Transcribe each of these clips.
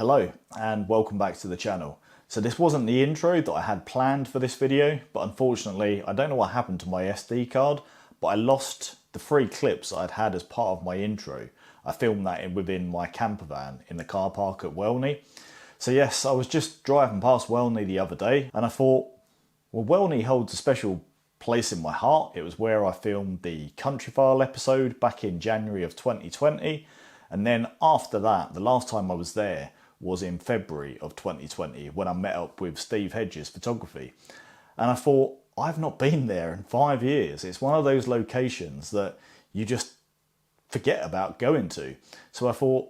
Hello and welcome back to the channel. So this wasn't the intro that I had planned for this video, but unfortunately I don't know what happened to my SD card, but I lost the 3 clips I'd had as part of my intro. I filmed that within my camper van in the car park at Welney. So yes, I was just driving past Welney the other day and I thought, well, Welney holds a special place in my heart. It was where I filmed the Countryfile episode back in January of 2020. And then after that, the last time I was there was in February of 2020 when I met up with Steve Hedges Photography. And I thought, I've not been there in 5 years. It's one of those locations that you just forget about going to. So I thought,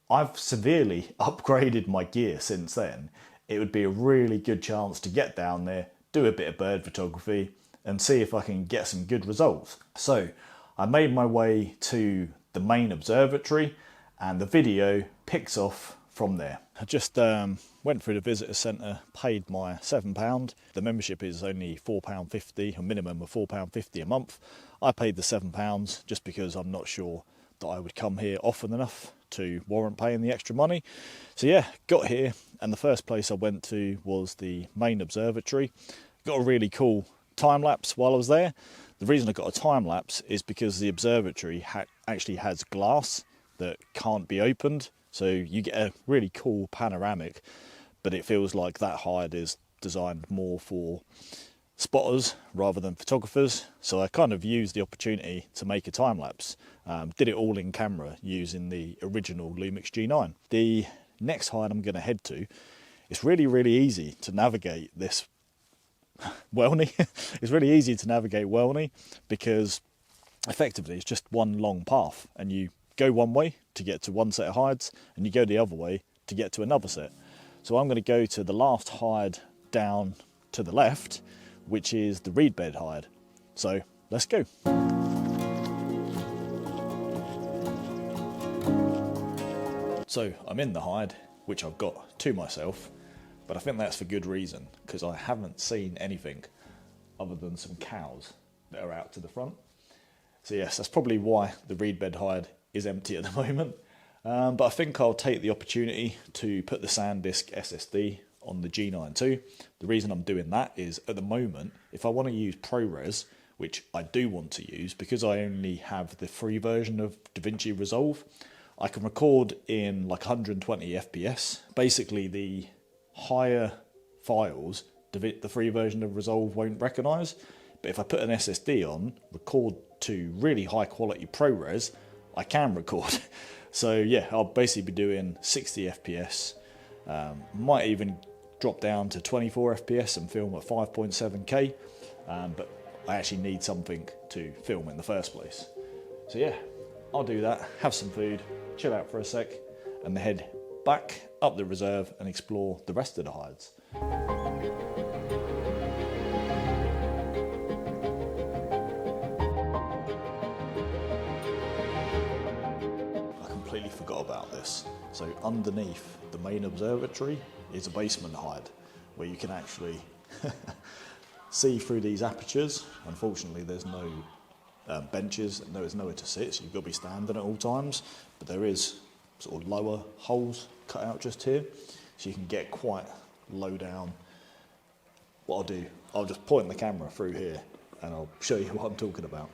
I've severely upgraded my gear since then. It would be a really good chance to get down there, do a bit of bird photography and see if I can get some good results. So I made my way to the main observatory and the video picks off from there. I just went through the visitor centre, paid my £7. The membership is only £4.50, a minimum of £4.50 a month. I paid the £7 just because I'm not sure that I would come here often enough to warrant paying the extra money. So yeah, got here and the first place I went to was the main observatory. Got a really cool time lapse while I was there. The reason I got a time lapse is because the observatory actually has glass that can't be opened, so you get a really cool panoramic, but it feels like that hide is designed more for spotters rather than photographers. So I kind of used the opportunity to make a time lapse. Did it all in camera using the original Lumix G9. The next hide I'm going to head to, it's really easy to navigate this Welney. It's really easy to navigate Welney because effectively it's just one long path and you go one way to get to one set of hides and you go the other way to get to another set. So I'm going to go to the last hide down to the left, which is the reed bed hide. So let's go. So I'm in the hide, which I've got to myself. But I think that's for good reason, because I haven't seen anything other than some cows that are out to the front. So yes, that's probably why the reed bed hide is empty at the moment. But I think I'll take the opportunity to put the SanDisk SSD on the G9II. The reason I'm doing that is at the moment, if I want to use ProRes, which I do want to use, because I only have the free version of DaVinci Resolve, I can record in like 120 FPS. Basically the higher files the free version of Resolve won't recognise, but if I put an SSD on, record to really high quality ProRes, I can record. So yeah, I'll basically be doing 60 FPS, might even drop down to 24 FPS and film at 5.7K, but I actually need something to film in the first place. So yeah, I'll do that, have some food, chill out for a sec, and then head back up the reserve and explore the rest of the hides. I completely forgot about this. So underneath the main observatory is a basement hide where you can actually see through these apertures. Unfortunately there's no benches, there's nowhere to sit, so you've got to be standing at all times, but there is sort of lower holes cut out just here, so you can get quite low down. What I'll do, I'll just point the camera through here and I'll show you what I'm talking about.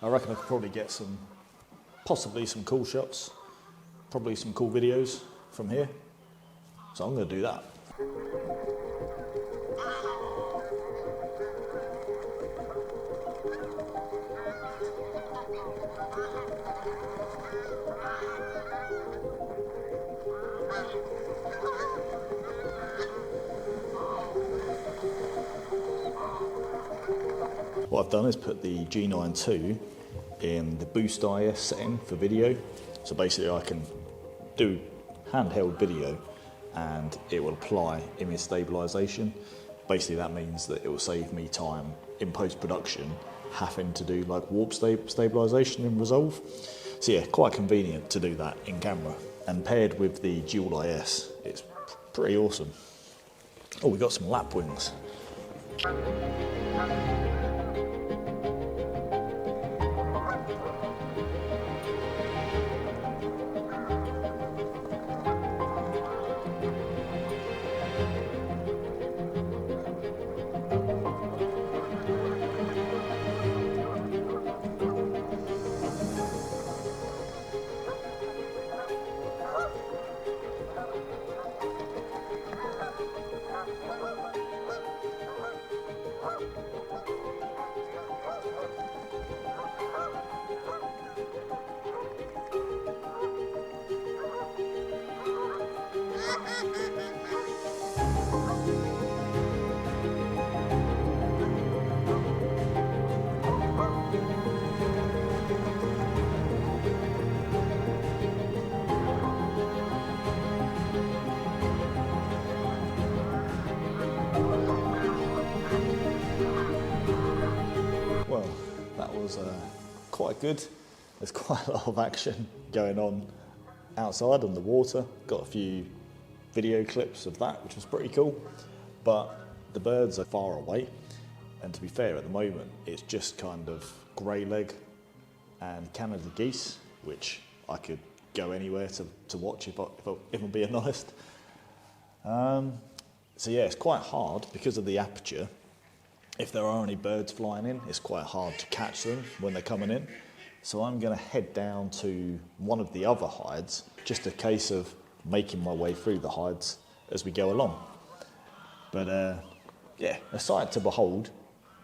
I reckon I could probably get possibly some cool shots, probably some cool videos from here, so I'm going to do that. What I've done is put the G9II in the Boost IS setting for video. So basically I can do handheld video and it will apply image stabilisation. Basically that means that it will save me time in post-production having to do like warp stabilisation in Resolve. So yeah, quite convenient to do that in camera. And paired with the dual IS, it's pretty awesome. Oh, we got some lapwings. Well, that was quite good. There's quite a lot of action going on outside on the water. Got a few video clips of that, which was pretty cool. But the birds are far away, and to be fair, at the moment, it's just kind of greyleg and Canada geese, which I could go anywhere to watch if I'm being honest. So yeah, it's quite hard because of the aperture. If there are any birds flying in, it's quite hard to catch them when they're coming in. So I'm going to head down to one of the other hides, just a case of making my way through the hides as we go along. But yeah, a sight to behold,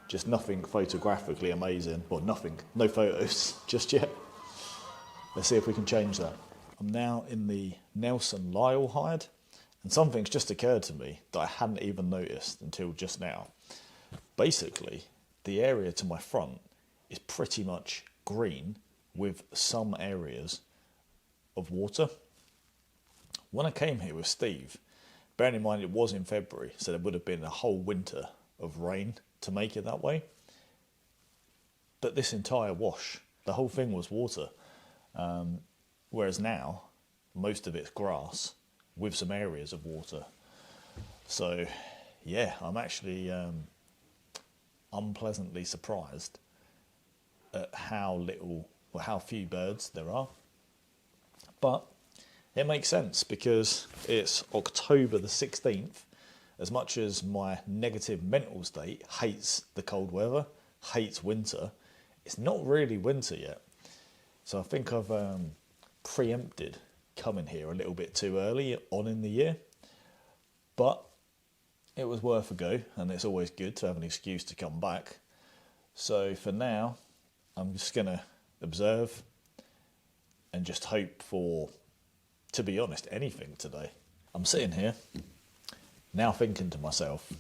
just nothing photographically amazing, or nothing, no photos just yet. Let's see if we can change that. I'm now in the Nelson Lyle hide, and something's just occurred to me that I hadn't even noticed until just now. Basically, the area to my front is pretty much green with some areas of water. When I came here with Steve, bearing in mind it was in February, so there would have been a whole winter of rain to make it that way. But this entire wash, the whole thing was water. Whereas now, most of it's grass with some areas of water. So, yeah, I'm actually unpleasantly surprised at how few birds there are. But it makes sense because it's October the 16th. As much as my negative mental state hates the cold weather, hates winter, it's not really winter yet. So I think I've preempted coming here a little bit too early on in the year. But it was worth a go, and it's always good to have an excuse to come back. So for now, I'm just going to observe and just hope for, to be honest, anything today. I'm sitting here now thinking to myself,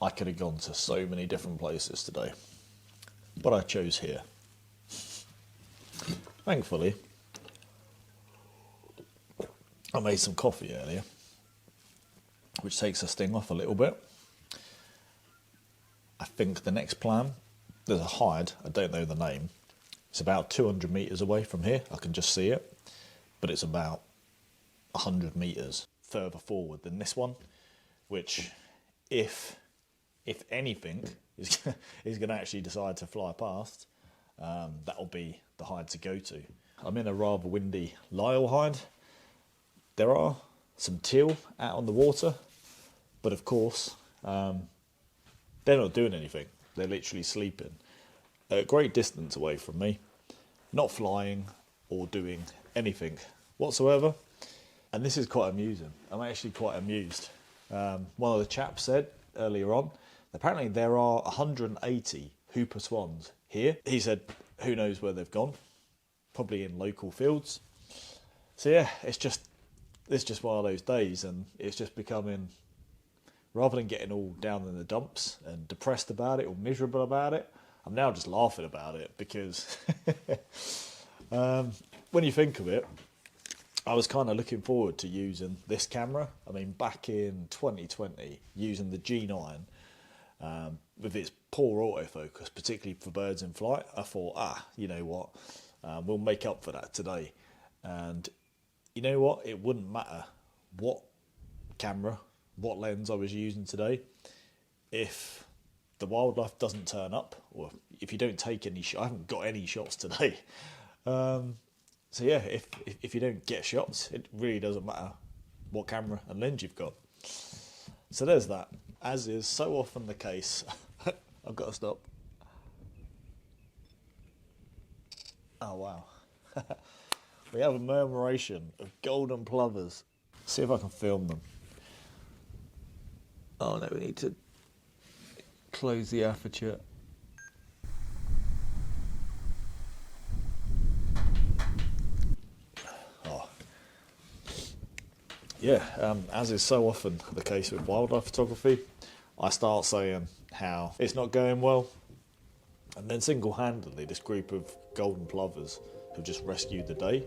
I could have gone to so many different places today, but I chose here. Thankfully, I made some coffee earlier, which takes the sting off a little bit. I think the next plan, there's a hide, I don't know the name. It's about 200 metres away from here, I can just see it, but it's about 100 metres further forward than this one, which if anything is going to actually decide to fly past, that'll be the hide to go to. I'm in a rather windy Lyle hide. There are some teal out on the water, but of course they're not doing anything. They're literally sleeping at a great distance away from me, not flying or doing anything whatsoever. And this is quite amusing. I'm actually quite amused. One of the chaps said earlier on, apparently there are 180 hooper swans here. He said, who knows where they've gone? Probably in local fields. So yeah, it's just one of those days, and it's just becoming, rather than getting all down in the dumps and depressed about it or miserable about it, I'm now just laughing about it because when you think of it, I was kind of looking forward to using this camera. I mean, back in 2020, using the G9 with its poor autofocus, particularly for birds in flight, I thought, you know what, we'll make up for that today. And you know what, it wouldn't matter what camera, what lens I was using today. if the wildlife doesn't turn up, or if you don't take any shots. I haven't got any shots today. So yeah, if you don't get shots, it really doesn't matter what camera and lens you've got. So there's that. As is so often the case, I've got to stop. Oh wow. We have a murmuration of golden plovers. See if I can film them. Oh no, we need to close the aperture. Oh. Yeah, as is so often the case with wildlife photography, I start saying how it's not going well, and then single-handedly this group of golden plovers have just rescued the day,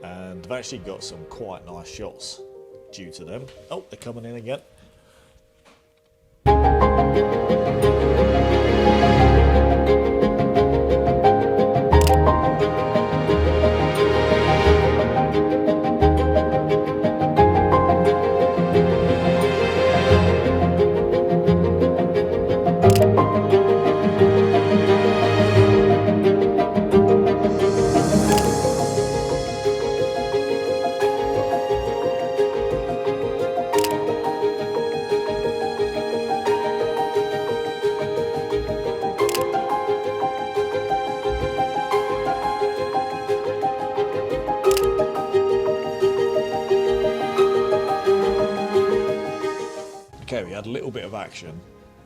and I've actually got some quite nice shots due to them. Oh, they're coming in again. Okay, we had a little bit of action,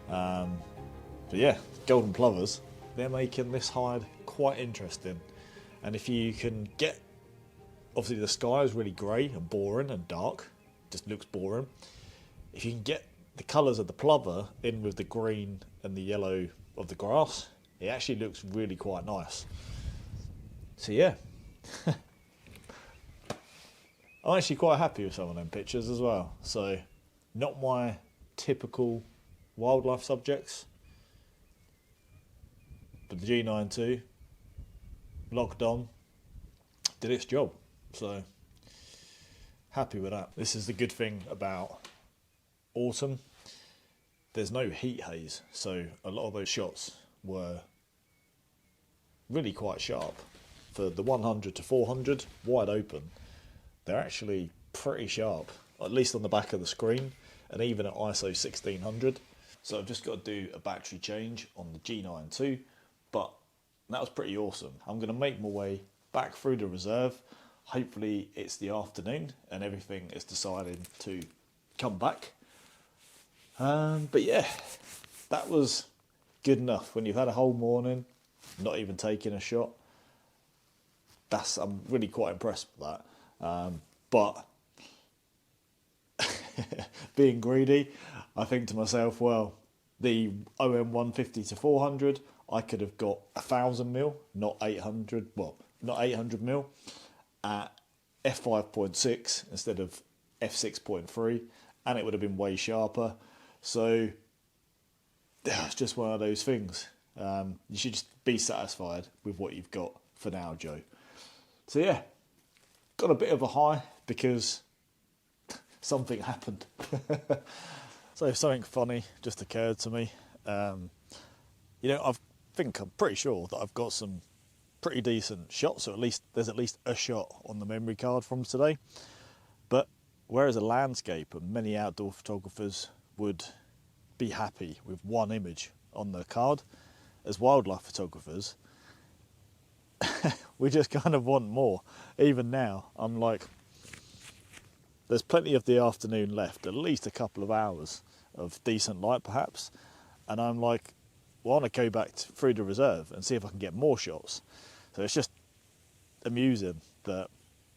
but yeah, golden plovers, they're making this hide quite interesting. And if you can get, obviously the sky is really grey and boring and dark, just looks boring. If you can get the colours of the plover in with the green and the yellow of the grass, it actually looks really quite nice. So yeah, I'm actually quite happy with some of them pictures as well. So not my typical wildlife subjects, but the G9II locked on, did its job, so happy with that. This is the good thing about autumn, there's no heat haze, so a lot of those shots were really quite sharp. For the 100 to 400 wide open, they're actually pretty sharp, at least on the back of the screen, and even at ISO 1600. So I've just got to do a battery change on the G9II, but that was pretty awesome. I'm going to make my way back through the reserve. Hopefully it's the afternoon and everything is deciding to come back. But yeah, that was good enough. When you've had a whole morning not even taking a shot, I'm really quite impressed with that. But being greedy, I think to myself, well, the OM 150 to 400, I could have got 1000mm, not 800. Well, not 800mm at f5.6 instead of f6.3, and it would have been way sharper. So it's just one of those things. You should just be satisfied with what you've got for now, Joe. So yeah, got a bit of a high because something happened. So something funny just occurred to me. You know, I'm pretty sure that I've got some pretty decent shots, or at least there's at least a shot on the memory card from today. But whereas a landscape, and many outdoor photographers would be happy with one image on the card, as wildlife photographers, we just kind of want more. Even now, I'm like, there's plenty of the afternoon left, at least a couple of hours of decent light perhaps, and I'm like, well, I want to go back through the reserve and see if I can get more shots. So it's just amusing that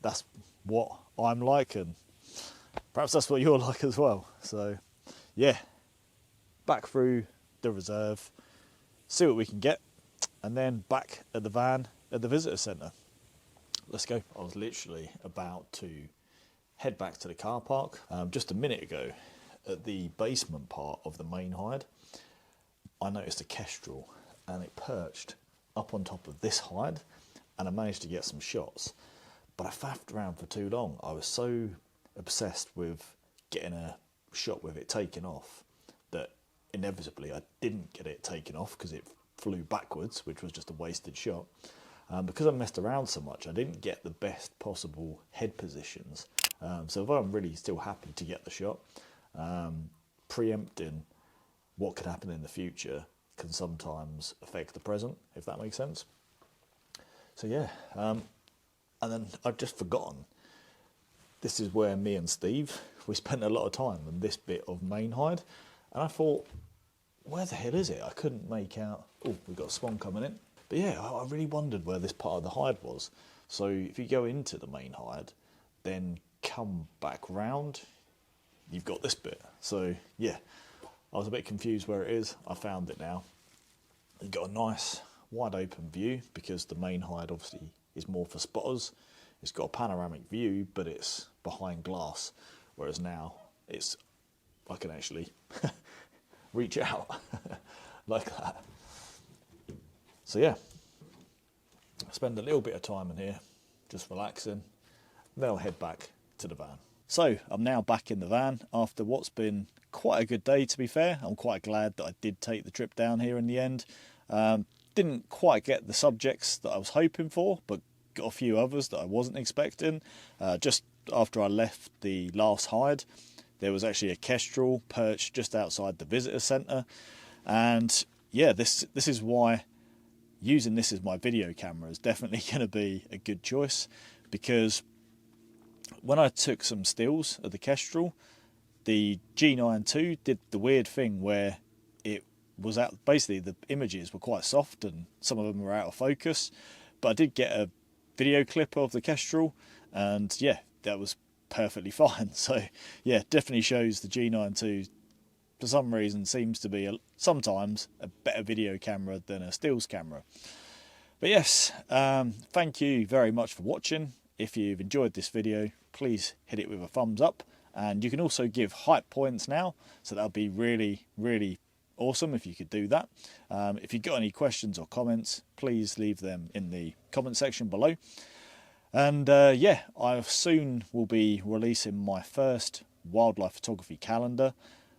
that's what I'm like, and perhaps that's what you're like as well. So yeah, back through the reserve, see what we can get, and then back at the van at the visitor centre. Let's go. I was literally about to head back to the car park just a minute ago. At the basement part of the main hide, I noticed a kestrel, and it perched up on top of this hide, and I managed to get some shots. But I faffed around for too long. I was so obsessed with getting a shot with it taken off that in inevitably I didn't get it taken off because it flew backwards, which was just a wasted shot. Because I messed around so much, I didn't get the best possible head positions. So although I'm really still happy to get the shot, preempting what could happen in the future can sometimes affect the present, if that makes sense. So yeah, and then I've just forgotten, this is where me and Steve, we spent a lot of time on this bit of main hide, and I thought, where the hell is it? I couldn't make out. Oh, we've got a swan coming in. But yeah, I really wondered where this part of the hide was. So if you go into the main hide, then come back round, you've got this bit. So yeah, I was a bit confused where it is. I found it now. You've got a nice wide open view because the main hide obviously is more for spotters. It's got a panoramic view, but it's behind glass, whereas now it's, I can actually reach out like that. So yeah, I spend a little bit of time in here just relaxing, then I'll head back to the van. So I'm now back in the van after what's been quite a good day, to be fair. I'm quite glad that I did take the trip down here in the end. Didn't quite get the subjects that I was hoping for, but got a few others that I wasn't expecting. Just after I left the last hide, there was actually a kestrel perched just outside the visitor centre, and yeah, this is why using this as my video camera is definitely going to be a good choice, because when I took some stills of the kestrel, the G9II did the weird thing where it was out, basically the images were quite soft and some of them were out of focus, but I did get a video clip of the kestrel and yeah, that was perfectly fine. So yeah, definitely shows the G9II for some reason seems to be sometimes a better video camera than a stills camera. But yes, thank you very much for watching. If you've enjoyed this video, please hit it with a thumbs up, and you can also give hype points now, so that would be really, really awesome if you could do that. If you've got any questions or comments, please leave them in the comment section below. And yeah, I soon will be releasing my first wildlife photography calendar.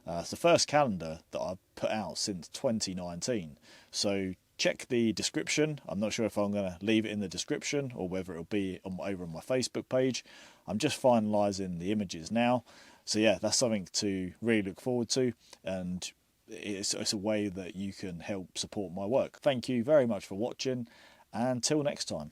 It's the first calendar that I've put out since 2019. So check the description. I'm not sure if I'm going to leave it in the description or whether it'll be over on my Facebook page. I'm just finalising the images now. So yeah, that's something to really look forward to, and it's a way that you can help support my work. Thank you very much for watching, and until next time.